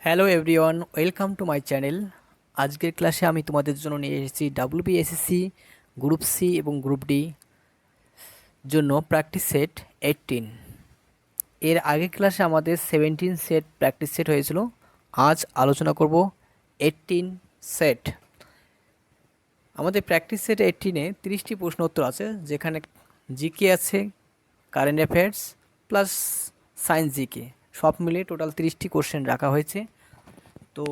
Hello everyone, welcome to my channel. আজকের ক্লাসে আমি তোমাদের জন্য নিয়ে এসেছি ডাব্লিউবিএসএসসি গ্রুপ সি এবং গ্রুপ ডি জন্য প্র্যাকটিস সেট 18। এর আগের ক্লাসে আমাদের 17 সেট প্র্যাকটিস সেট হয়েছিল। আজ আলোচনা করব 18 সেট। আমাদের প্র্যাকটিস সেট 18-এ 30টি প্রশ্ন উত্তর আছে, যেখানে জিকে আছে, current affairs plus science GK সব মিলে টোটাল 30টি কোশ্চেন রাখা হয়েছে। তো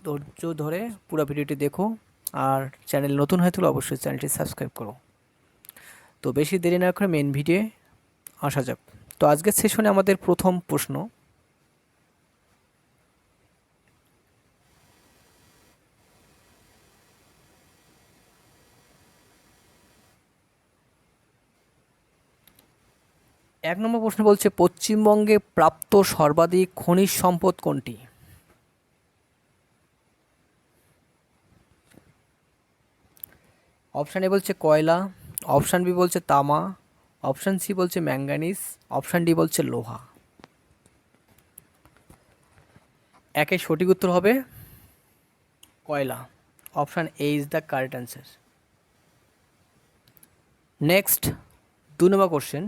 ধৈর্য ধরে পুরো ভিডিওটি দেখো, আর চ্যানেল নতুন হয়ে থাকলে অবশ্যই চ্যানেলটি সাবস্ক্রাইব করো। তো বেশি দেরি না করে মেন ভিডিও আসা যাক। তো আজকের সেশনে আমাদের প্রথম প্রশ্ন, এক নম্বর প্রশ্ন বলছে, পশ্চিমবঙ্গে প্রাপ্ত সর্বাধিক খনিজ সম্পদ কোনটি? অপশান এ বলছে কয়লা, অপশান বি বলছে তামা, অপশান সি বলছে ম্যাঙ্গানিজ, অপশান ডি বলছে লোহা। একের সঠিক উত্তর হবে কয়লা। Option A is the correct answer. Next 2 number question,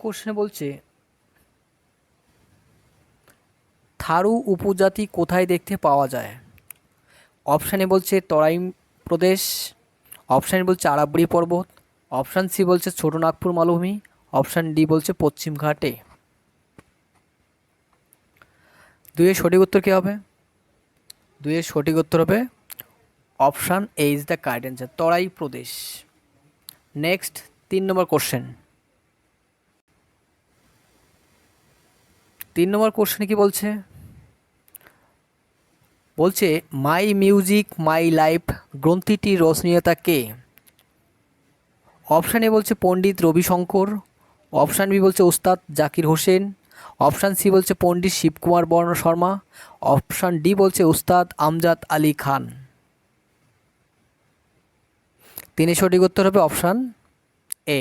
কোশ্চেনে বলছে থারু উপজাতি কোথায় দেখতে পাওয়া যায়? অপশানে বলছে তরাই প্রদেশ, অপশান বলছে আরাবড়ি পর্বত, অপশান সি বলছে ছোটনাগপুর মালভূমি, অপশান ডি বলছে পশ্চিম ঘাটে। দুইয়ের সঠিক উত্তর কী হবে? দুইয়ের সঠিক উত্তর হবে option A is the correct answer, Terai Pradesh. Next 3 number question, 3 নম্বর কোশ্চেনে কি বলছে? বলছে মাই মিউজিক মাই লাইফ গ্রন্থিটির রচয়িতা কে? অপশান এ বলছে পণ্ডিত রবিশঙ্কর, অপশান বি বলছে উস্তাদ জাকির হোসেন, অপশান সি বলছে পণ্ডিত শিবকুমার বর্ণ শর্মা, অপশান ডি বলছে উস্তাদ আমজাদ আলী খান। 3 সঠিক উত্তর হবে option A,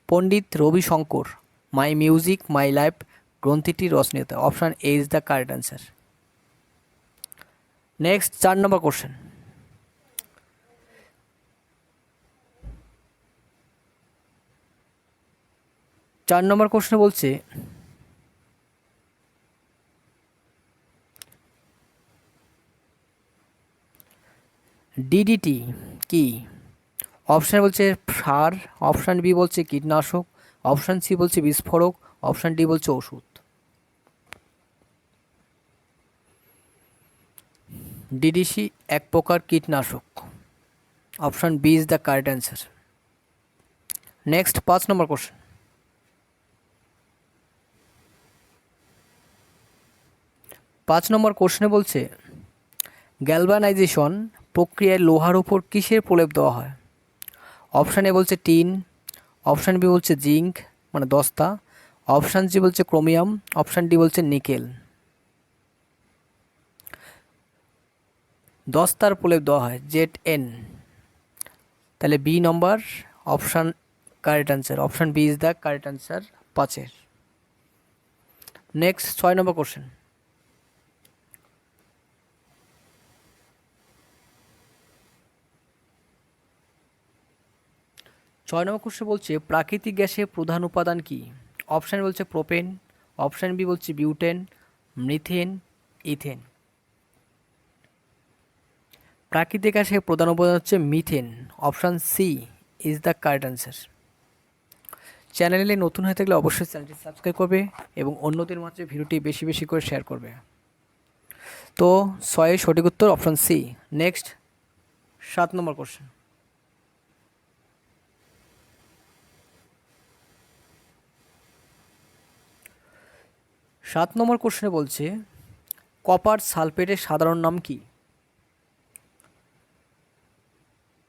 Pandit Ravishankar my music my life গ্রন্থিটির রচয়িতা। Option A is the correct answer. Next 4 number question, question বলছে ডিডিটি কি? অপশান বলছে সার, অপশান বি বলছে কীটনাশক, অপশান সি বলছে বিস্ফোরক, অপশান ডি বলছে ওষুধ। ডিডিসি এক প্রকার কীটনাশক। Option B is the correct answer. Next 5 number question, 5 number কোশ্চেনে বলছে গ্যালভানাইজেশন প্রক্রিয়ায় লোহার উপর কিসের প্রলেপ দেওয়া হয়? অপশান এ বলছে টিন, অপশান বি বলছে জিঙ্ক মানে দস্তা, অপশান সি বলছে ক্রোমিয়াম, অপশান ডি বলছে নিকেল। দস্তার প্রলেপ দেওয়া হয় জেড এন, তাহলে B number option correct answer. Option B is the correct answer 5-এর। Next 6 number question, 6 number question বলছে প্রাকৃতিক গ্যাসের প্রধান উপাদান কি? অপশান বলছে প্রোপেন, অপশান বি বলছে বিউটেন, মিথেন, ইথেন। প্রাকৃতিক গ্যাসের প্রধান উপাদান হচ্ছে methane. Option C is the correct answer. চ্যানেলে নতুন হয়ে থাকলে অবশ্যই চ্যানেলটি সাবস্ক্রাইব করবে এবং অন্যদের মাঝে ভিডিওটি বেশি বেশি করে শেয়ার করবে। তো 6-এর সঠিক উত্তর option C. Next 7 number question, 7 number কোশ্চেনে বলছে কপার সালফেটের সাধারণ নাম কি?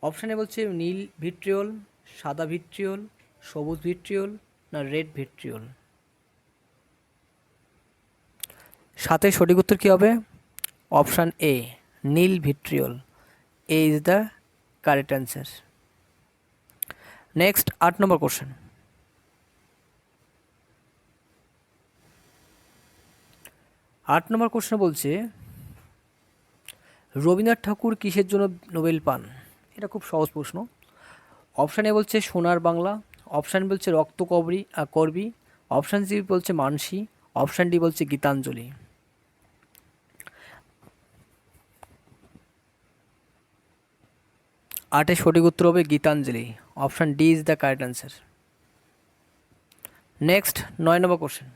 অপশানে বলছে নীল ভিট্রিয়ল, সাদা ভিট্রিয়ল, সবুজ ভিট্রিয়ল না রেড ভিট্রিয়ল। 7-এর সঠিক উত্তর কী হবে? অপশান এ নীল vitriol. A is the correct answer. Next 8 number question. 8 number question বলছে রবীন্দ্রনাথ ঠাকুর কিসের জন্য নোবেল পান? এটা খুব সহজ প্রশ্ন। অপশান এ বলছে সোনার বাংলা, অপশান বলছে রক্ত করবি, অপশান সি বলছে মানসী, অপশান ডি বলছে গীতাঞ্জলি। 8 সঠিক উত্তর হবে Gitanjali. Option D is the correct answer. Next 9 number question.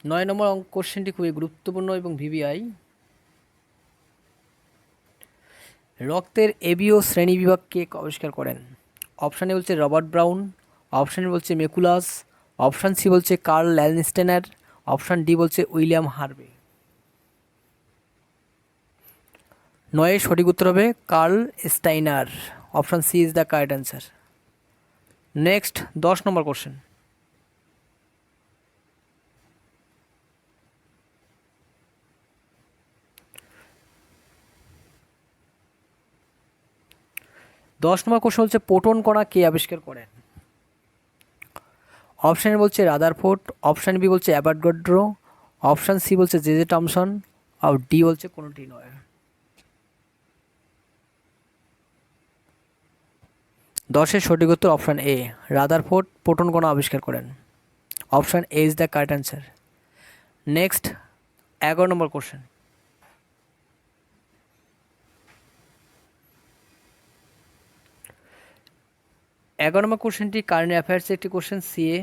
9 নম্বর কোশ্চেনটি খুবই গুরুত্বপূর্ণ এবং ভিভিআই। রক্তের এবীয় শ্রেণীবিভাগ কে আবিষ্কার করেন? অপশান এ বলছে রবার্ট ব্রাউন, অপশান এ বলছে মেকুলাস, অপশান সি বলছে কার্ল ল্যান্ডস্টেনার, অপশান ডি বলছে উইলিয়াম হার্ভে। 9 সঠিক উত্তর হবে Karl Steiner. Option C is the correct answer. Next 10 number question. 10 number question হচ্ছে প্রোটন কণা কে আবিষ্কার করেন? অপশান এ বলছে রাদারফোর্ড, অপশান বি বলছে অ্যাভোগাড্রো, অপশান সি বলছে জে জে টমসন, আর ডি বলছে কোনোটি নয়। 10 সঠিক উত্তর অপশান এ, রাদারফোর্ড প্রোটন কণা আবিষ্কার করেন। Option A is the correct answer. Next 11 number question. 11 number কোশ্চেনটি কারেন্ট অ্যাফেয়ার্সের একটি কোশ্চেন, সিএ,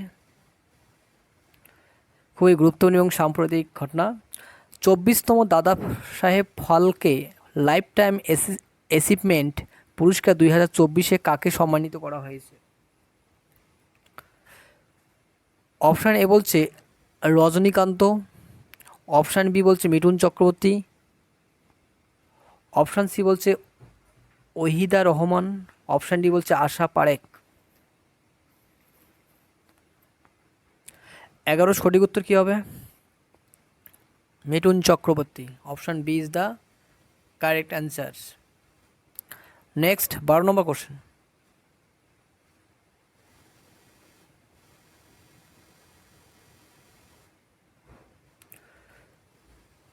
খুবই গুরুত্বপূর্ণ এবং সাম্প্রতিক ঘটনা। 24তম দাদা সাহেব ফালকে লাইফ টাইম অ্যাচিভমেন্ট পুরস্কার 2024 কাকে সম্মানিত করা হয়েছে? অপশান এ বলছে রজনীকান্ত, অপশান বি বলছে মিঠুন চক্রবর্তী, অপশান সি বলছে ওহিদা রহমান, অপশান ডি বলছে আশা পারেখ। 11 সঠিক উত্তর কী হবে? Mithun Chakraborty. Option B is the correct answer. Next 12 number question.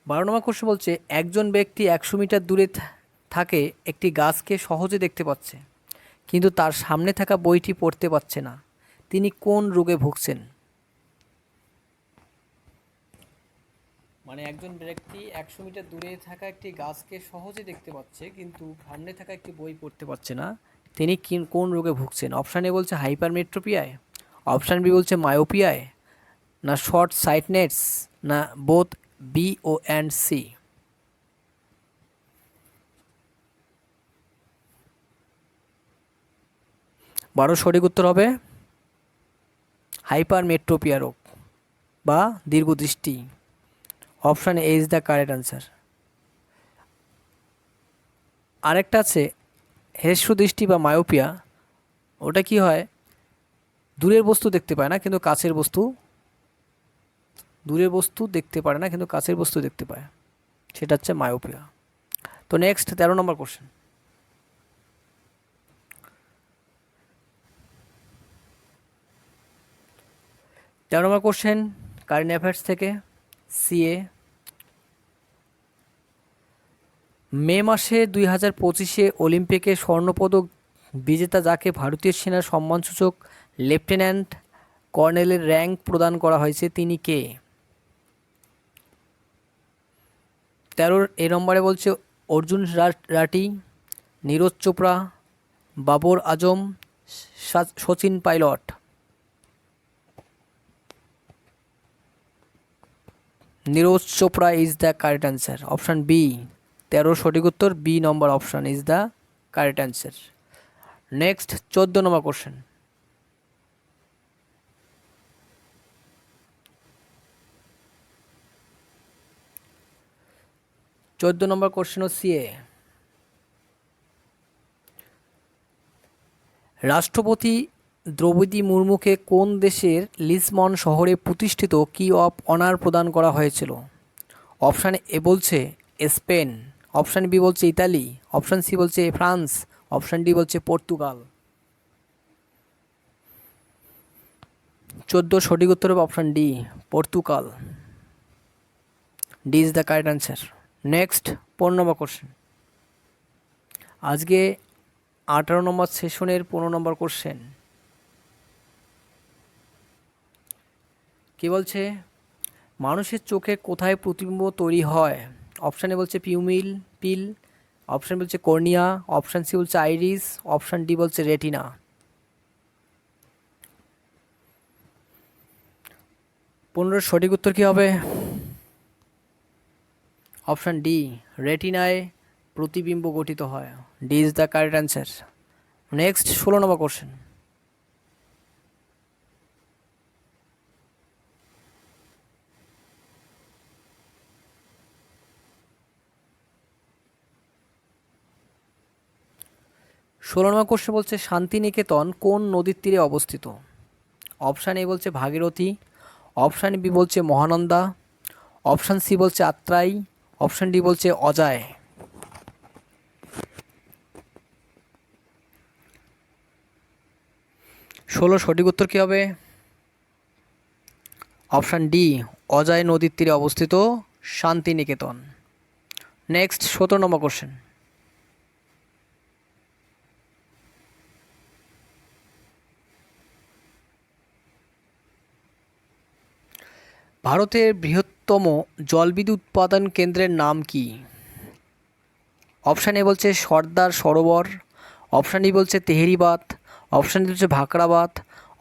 12 number question বলছে একজন ব্যক্তি 100 মিটার দূরে থাকে একটি গাছকে সহজে দেখতে পাচ্ছে, কিন্তু তার সামনে থাকা বইটি পড়তে পারছে না। তিনি কোন রোগে ভুগছেন? মানে একজন ব্যক্তি 100 মিটার দূরে থাকা একটি গাছকে সহজে দেখতে পাচ্ছে, কিন্তু সামনে থাকা একটি বই পড়তে পারছে না। তিনি কোন রোগে ভুগছেন? অপশান এ বলছে হাইপারমেট্রোপিয়ায়, অপশান বি বলছে মায়োপিয়ায়, না শর্ট সাইটনেস, না বোথ বি ও অ্যান্ড সি। 12 সঠিক উত্তর হবে হাইপারমেট্রোপিয়া রোগ বা দীর্ঘদৃষ্টি। Option A is the correct answer. আরেকটা আছে হ্রস্বদৃষ্টি বা মায়োপিয়া। ওটা কি হয়, দূরের বস্তু দেখতে পায় না কিন্তু কাছের বস্তু, দূরের বস্তু দেখতে পারে না কিন্তু কাছের বস্তু দেখতে পায়, সেটা হচ্ছে মায়োপিয়া। তো নেক্সট 13 নম্বর কোশ্চেন। 13 নম্বর কোশ্চেন কারেন্ট অ্যাফেয়ার্স থেকে, সিএ। মে মাসে 2025 অলিম্পিকে স্বর্ণপদক বিজেতা যাকে ভারতীয় সেনার সম্মানসূচক লেফটেন্যান্ট কর্নেলের র্যাঙ্ক প্রদান করা হয়েছে তিনি কে? 13 এ নম্বরে বলছে Arjun Rathi, Neeraj Chopra, Babar Azam, Sachin Pilot. Neeraj Chopra is the correct answer. Option B, 13 সঠিক উত্তর B number option is the correct answer. Next 14 number question. 14 number question ও সিএ। রাষ্ট্রপতি দ্রৌপদী মুর্মুকে কোন দেশের লিসবন শহরে প্রতিষ্ঠিত কি অফ অনার প্রদান করা হয়েছিল? অপশান এ বলছে স্পেন, অপশান বি বলছে ইতালি, অপশান সি বলছে ফ্রান্স, অপশান ডি বলছে পর্তুগাল। 14 সঠিক উত্তর হবে option D, Portugal. D is the correct answer. Next 15 number question. আজকে 18 নম্বর সেশনের 15 নম্বর কোশ্চেন। কি বলছে? মানুষের চোখে কোথায় প্রতিবিম্ব তৈরি হয়? অপশানে বলছে পিল, অপশান বলছে কর্নিয়া, অপশান সি বলছে আইরিস, অপশান ডি বলছে রেটিনা। 15 সঠিক উত্তর কী হবে? অপশান ডি, রেটিনায় প্রতিবিম্ব গঠিত হয়। D is the correct answer. Next 16 number question. Number question বলছে শান্তিনিকেতন কোন নদীর তীরে অবস্থিত? অপশান এ বলছে ভাগীরথী, অপশান বি বলছে মহানন্দা, অপশান সি বলছে আত্রাই, অপশান ডি বলছে অজায়। 16 সঠিক উত্তর কী হবে? অপশান ডি, অজায় নদীর তীরে অবস্থিত শান্তিনিকেতন। নেক্সট 17 নম্বর কোশ্চেন। ভারতের বৃহত্তম জলবিদ্যুৎ উৎপাদন কেন্দ্রের নাম কি? অপশান এ বলছে সর্দার সরোবর, অপশান ডি বলছে তেহরি বাঁধ, অপশান ডি বলছে ভাকরা বাঁধ,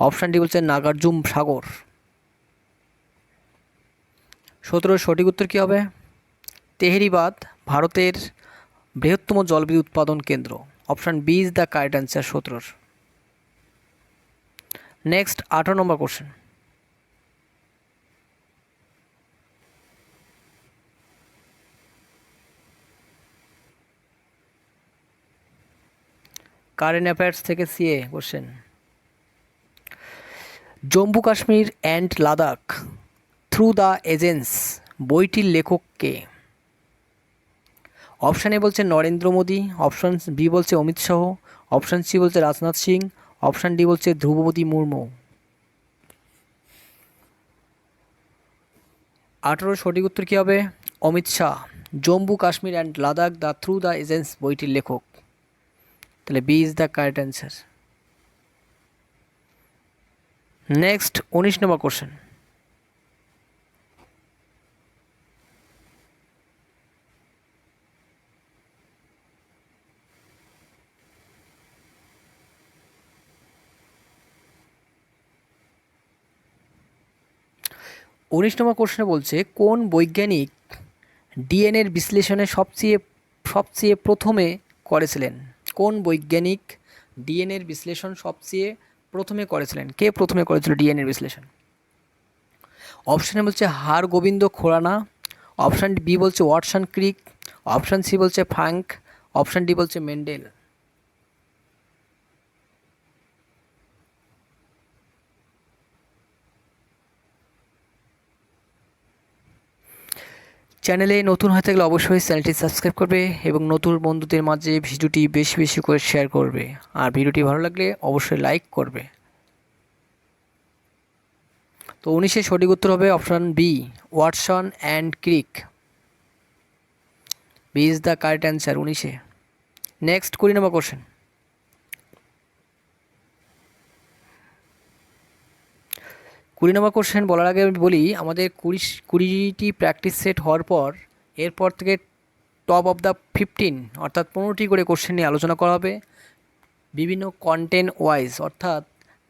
অপশান ডি বলছে নাগার্জুন সাগর। 17 সঠিক উত্তর কী হবে? তেহরি বাঁধ ভারতের বৃহত্তম জলবিদ্যুৎ উৎপাদন কেন্দ্র। Option B is the correct answer 17। Next 18 number question. Current affairs থেকে CA question. Jammu Kashmir and Ladakh through the এজেন্স বইটির লেখক কে? অপশান এ বলছে নরেন্দ্র মোদী, অপশান বি বলছে অমিত শাহ, অপশান সি বলছে রাজনাথ সিং, অপশান ডি বলছে দ্রৌপদী মুর্মু। 18 সঠিক উত্তর কী হবে? Amit Shah. Jammu Kashmir and Ladakh the through the এজেন্স বইটির লেখক। তাহলে B is the correct answer. Next 19 number question. Number কোশ্চেনে বলছে কোন বৈজ্ঞানিক ডিএনএর বিশ্লেষণে সবচেয়ে প্রথমে করেছিলেন? কোন বৈজ্ঞানিক ডিএনএর বিশ্লেষণ সবচেয়ে প্রথমে করেছিলেন? কে প্রথমে করেছিল ডিএনএর বিশ্লেষণ? অপশানে বলছে হার গোবিন্দ খোরানা, অপশান বি বলছে ওয়াটসন ক্রিক, অপশান সি বলছে ফ্রাঙ্ক, অপশান ডি বলছে মেন্ডেল। চ্যানেলে নতুন হয়ে থাকলে অবশ্যই চ্যানেলটি সাবস্ক্রাইব করবে এবং নতুন বন্ধুদের মাঝে ভিডিওটি বেশি বেশি করে শেয়ার করবে, আর ভিডিওটি ভালো লাগলে অবশ্যই লাইক করবে। তো 19 সঠিক উত্তর হবে option B, Watson and Crick. B is the correct answer 19। Next 20 number question. 20 number question বলার আগে আমি বলি আমাদের 20টি প্র্যাকটিস সেট হওয়ার পর এরপর থেকে টপ অফ দ্য 15 অর্থাৎ 15টি করে কোশ্চেন নিয়ে আলোচনা করা হবে বিভিন্ন কন্টেন্ট ওয়াইজ অর্থাৎ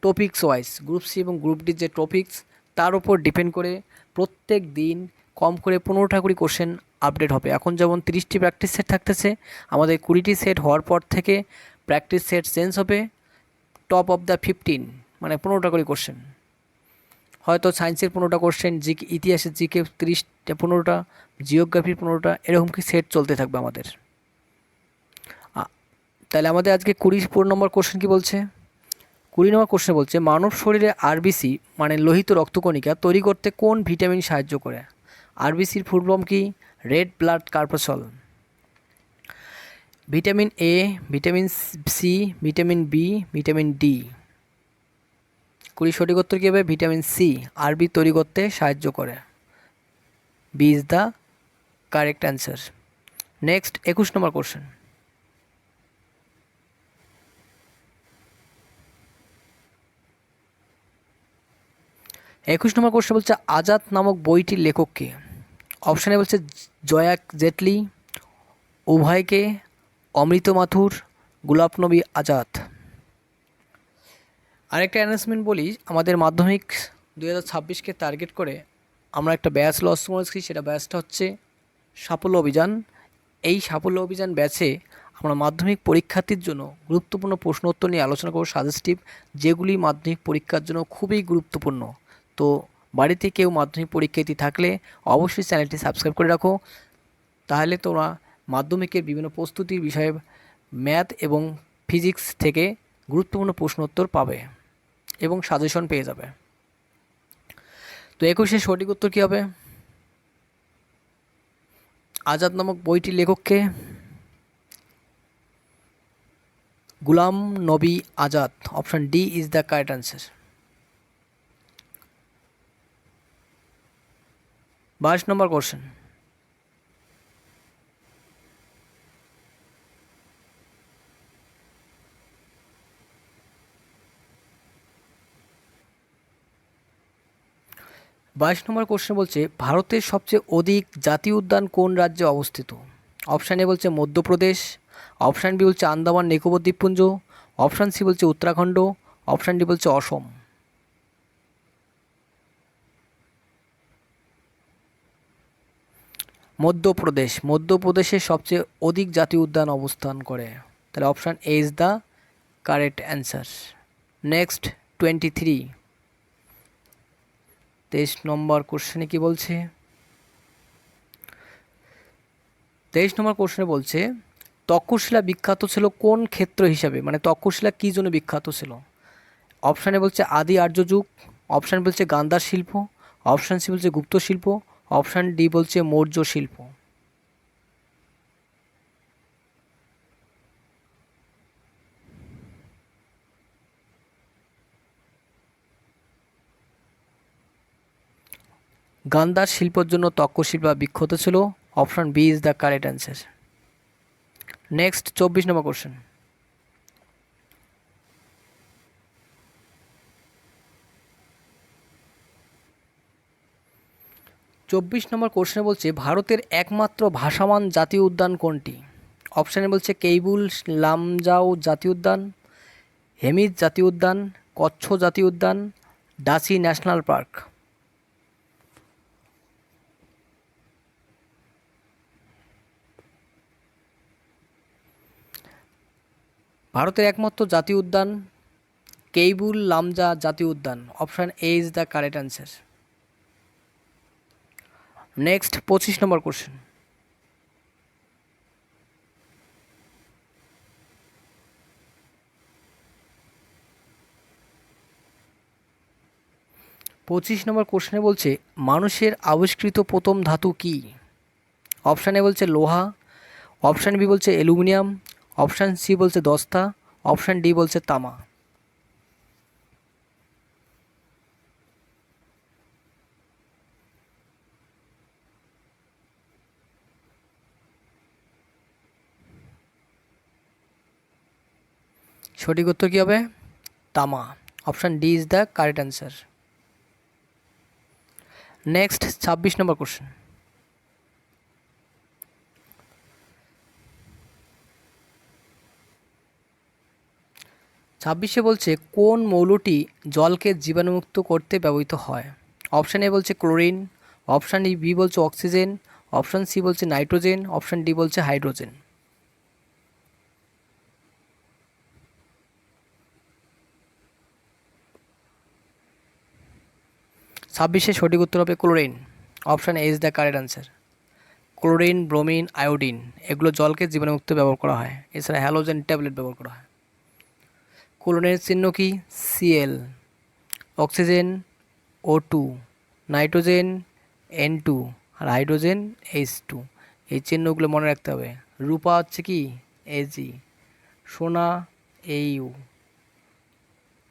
টপিক্স ওয়াইজ। গ্রুপ সি এবং গ্রুপ ডির যে টপিক্স তার উপর ডিপেন্ড করে প্রত্যেক দিন কম করে 15টা করে কোশ্চেন আপডেট হবে। এখন যেমন 30টি প্র্যাকটিস সেট থাকতেছে, আমাদের 20টি সেট হওয়ার পর থেকে প্র্যাকটিস সেট চেঞ্জ হবে টপ অফ দ্য 15, মানে 15টা করে কোশ্চেন। হয়তো সায়েন্সের 15টা কোশ্চেন, ইতিহাসের জিকে 30টা 15টা, জিওগ্রাফির 15টা, এরকম কি সেট চলতে থাকবে আমাদের। তাহলে আমাদের আজকে 20 নম্বর কোশ্চেন কি বলছে? 20 নম্বর কোশ্চেন বলছে মানব শরীরে আরবিসি মানে লোহিত রক্তকণিকা তৈরি করতে কোন ভিটামিন সাহায্য করে? আরবিসির ফুল ফর্ম কি? Red blood corpuscle. Vitamin A, vitamin C, vitamin B, vitamin D. 20 সঠিক উত্তর কী হবে? ভিটামিন সি আরবি তৈরি করতে সাহায্য করে। B is the correct answer. Next 21 number question. 21 number question বলছে আজাদ নামক বইটির লেখক কে? অপশানে বলছে জয়া জেটলি, উভয়কে, অমৃত মাথুর, গুলাব নবী আজাদ। আরেকটা অ্যানাউন্সমেন্ট বলি, আমাদের মাধ্যমিক 2026কে টার্গেট করে আমরা একটা ব্যাচ লঞ্চ করেছি। সেটা ব্যাচটা হচ্ছে সাফল্য অভিযান। এই সাফল্য অভিযান ব্যাচে আমরা মাধ্যমিক পরীক্ষার্থীর জন্য গুরুত্বপূর্ণ প্রশ্ন উত্তর নিয়ে আলোচনা করব, সাজেস্টিভ, যেগুলি মাধ্যমিক পরীক্ষার জন্য খুবই গুরুত্বপূর্ণ। তো বাড়িতে কেউ মাধ্যমিক পরীক্ষার্থী থাকলে অবশ্যই চ্যানেলটি সাবস্ক্রাইব করে রাখো, তাহলে তোমরা মাধ্যমিকের বিভিন্ন প্রস্তুতির বিষয়ে ম্যাথ এবং ফিজিক্স থেকে গুরুত্বপূর্ণ প্রশ্ন উত্তর পাবে এবং সাজেশন পেয়ে যাবে। তো 21 সঠিক উত্তর কী হবে? আজাদ নামক বইটির লেখককে Ghulam Nabi Azad. Option D is the correct answer. 22 number question. বাইশ নম্বর কোশ্চেন বলছে ভারতের সবচেয়ে অধিক জাতীয় উদ্যান কোন রাজ্যে অবস্থিত? অপশান এ বলছে মধ্যপ্রদেশ, অপশান বি বলছে আন্দামান নিকোবর দ্বীপপুঞ্জ, অপশান সি বলছে উত্তরাখণ্ড, অপশান ডি বলছে অসম। মধ্যপ্রদেশ, মধ্যপ্রদেশের সবচেয়ে অধিক জাতীয় উদ্যান অবস্থান করে, তাহলে option A is the correct answer. Next 23, 23 নম্বর কোশ্চেনে কি বলছে? 23 নম্বর কোশ্চেনে বলছে তক্ষশিলা বিখ্যাত ছিল কোন ক্ষেত্র হিসাবে, মানে তক্ষশিলা কী জন্য বিখ্যাত ছিল? অপশানে বলছে আদি আর্য যুগ, অপশান বলছে গান্ধার শিল্প, অপশান সি বলছে গুপ্ত শিল্প, অপশান ডি বলছে মৌর্য শিল্প। গান্ধার শিল্পের জন্য তক্ষশিলা বিখ্যাত ছিল। Option B is the correct answer. Next 24 number question. 24 number কোশ্চেনে বলছে ভারতের একমাত্র ভাসমান জাতীয় উদ্যান কোনটি? অপশানে বলছে কেইবুল লামজাও জাতীয় উদ্যান, হেমিজ জাতীয় উদ্যান, কচ্ছ জাতীয় উদ্যান, ডাচি ন্যাশনাল পার্ক। ভারতের একমাত্র জাতীয় উদ্যান কেইবুল লামজা জাতীয় উদ্যান। Option A is the correct answer. Next 25 number question. 25 নম্বর কোশ্চেনে বলছে মানুষের আবিষ্কৃত প্রথম ধাতু কি? অপশান এ বলছে লোহা, অপশান বি বলছে অ্যালুমিনিয়াম, অপশান সি বলছে দস্তা, অপশান ডি বলছে তামা। সঠিক উত্তর কী হবে? তামা। Option D is the correct answer. Next 26 number question. 26 বলছে কোন মৌলটি জলকে জীবাণুমুক্ত করতে ব্যবহৃত হয়? অপশান এ বলছে ক্লোরিন, অপশান বি বলছে অক্সিজেন, অপশান সি বলছে নাইট্রোজেন, অপশান ডি বলছে হাইড্রোজেন। 26 সঠিক উত্তর হবে chlorine. Option A is the correct answer. Chlorine, bromine, iodine এগুলো জলকে জীবাণুমুক্ত ব্যবহার করা হয়। এছাড়া হ্যালোজেন ট্যাবলেট ব্যবহার করা হয়। কোলনের চিহ্ন কি? Cl, oxygen O2, nitrogen N2 আর হাইড্রোজেন H2। এই চিহ্নগুলো মনে রাখতে হবে। রূপা হচ্ছে কি? Ag, সোনা Au,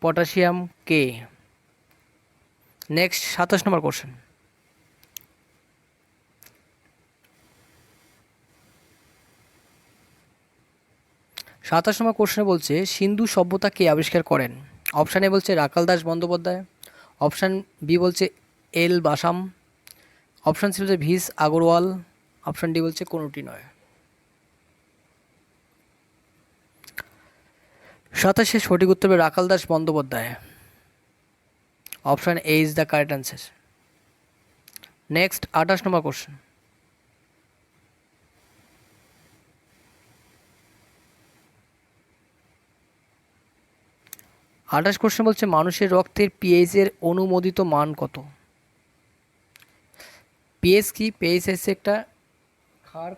পটাশিয়াম K। নেক্সট 27 নম্বর কোশ্চেন। 27 নম্বর কোশ্চেনে বলছে সিন্ধু সভ্যতা কে আবিষ্কার করেন? অপশান এ বলছে রাখাল দাস বন্দ্যোপাধ্যায়, অপশান বি বলছে এল বাসাম, অপশান সি বলছে ভিস আগরওয়াল, অপশান ডি বলছে কোনোটি নয়। 27 সঠিক উত্তর হবে Rakhal Das Bandyopadhyay. Option A is the correct answer. Next 28 number question. 28 question বলছে মানুষের রক্তের পিএইচ এর অনুমোদিত মান কত? পিএইচ কি? পিএইচ হচ্ছে একটা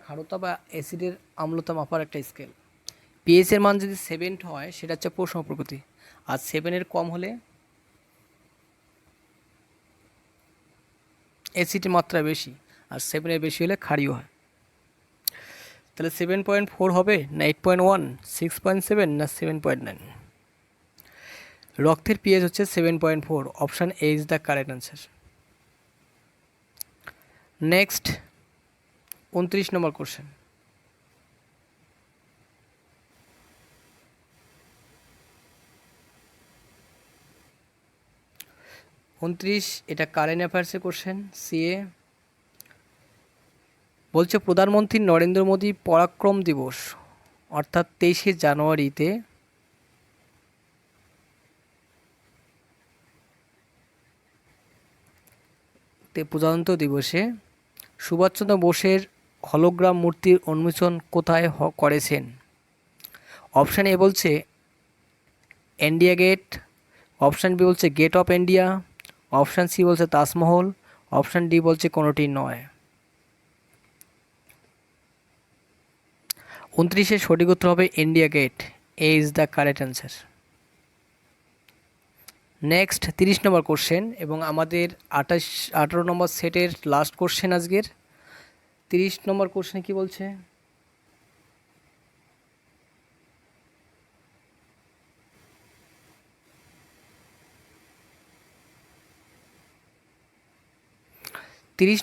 ক্ষারতা বা অ্যাসিডের আম্লতা মাপার একটা স্কেল। পিএইচ এর মান যদি 7 হয় সেটা হচ্ছে প্রশম প্রকৃতি, আর 7-এর কম হলে অ্যাসিডের মাত্রা বেশি, আর 7-এর বেশি হলে ক্ষারীয় হয়। তাহলে 7.4 হবে না 8.1, 6.7 না 7.9? রক্তের পিএইচ হচ্ছে 7.4। Option A is the correct answer. Next 29 number question. 29 এটা কারেন্ট অ্যাফেয়ার্সের কোশ্চেন, সিএ। বলছে প্রধানমন্ত্রী নরেন্দ্র মোদী পরাক্রম দিবস অর্থাৎ 23শে জানুয়ারিতে প্রজাতন্ত্র দিবসে সুভাষচন্দ্র বোসের হলোগ্রাম মূর্তির উন্মোচন কোথায় করেছেন? অপশান এ বলছে ইন্ডিয়া গেট, অপশান বি বলছে gate of India, option C বলছে তাজমহল, অপশান ডি বলছে কোনোটি নয়। 29-এর সঠিক উত্তর হবে India gate. A is the correct answer. Next 30 number question এবং আমাদের 18 নম্বর সেটের লাস্ট কোশ্চেন আজকের। 30 নম্বর কোশ্চেনে কি বলছে?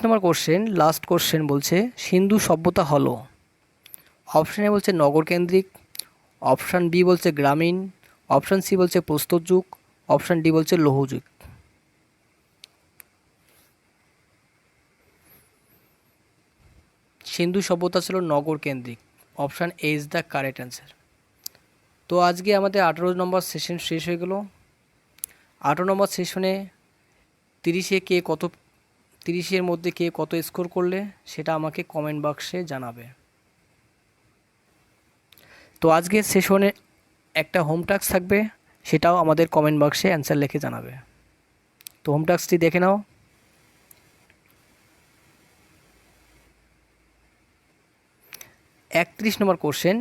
নম্বর কোশ্চেন লাস্ট কোশ্চেন বলছে সিন্ধু সভ্যতা হলো, অপশান এ বলছে নগরকেন্দ্রিক, অপশান বি বলছে গ্রামীণ, অপশান সি বলছে প্রস্তর যুগ, অপশান ডি বলছে লৌহ যুগ। সিন্ধু সভ্যতা ছিল নগর কেন্দ্রিক। Option A is the correct answer. তো আজকে আমাদের 18 নম্বর সেশন শেষ হয়ে গেল। 18 নম্বর সেশনে 30-এর মধ্যে কে কত স্কোর করলে সেটা আমাকে কমেন্ট বক্সে জানাবে। তো আজকের সেশনে একটা হোম টাস্ক থাকবে, সেটাও আমাদের কমেন্ট বক্সে অ্যান্সার লিখে জানাবে। তো হোম টাস্কটি দেখে নাও। 31 নম্বর কোশ্চেন,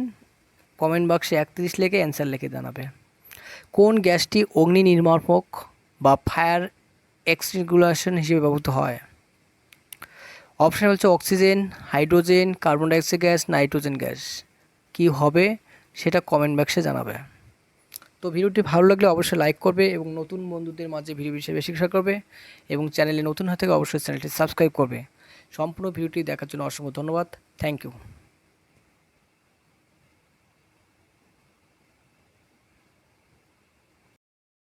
কমেন্ট বক্সে 31 লিখে অ্যান্সার লিখে জানাবে। কোন গ্যাসটি অগ্নি নির্বাপক বা ফায়ার এক্সটিংগুইশার হিসেবে ব্যবহৃত হয়? অপশান হচ্ছে oxygen, hydrogen, carbon dioxide gas, nitrogen gas. কি হবে সেটা কমেন্ট বক্সে জানাবে। তো ভিডিওটি ভালো লাগলে অবশ্যই লাইক করবে এবং নতুন বন্ধুদের মাঝে ভিডিও বিষয়ে বেশি শেয়ার করবে এবং চ্যানেলে নতুন হয়ে থেকে অবশ্যই চ্যানেলটি সাবস্ক্রাইব করবে। সম্পূর্ণ ভিডিওটি দেখার জন্য অসংখ্য ধন্যবাদ। Thank you.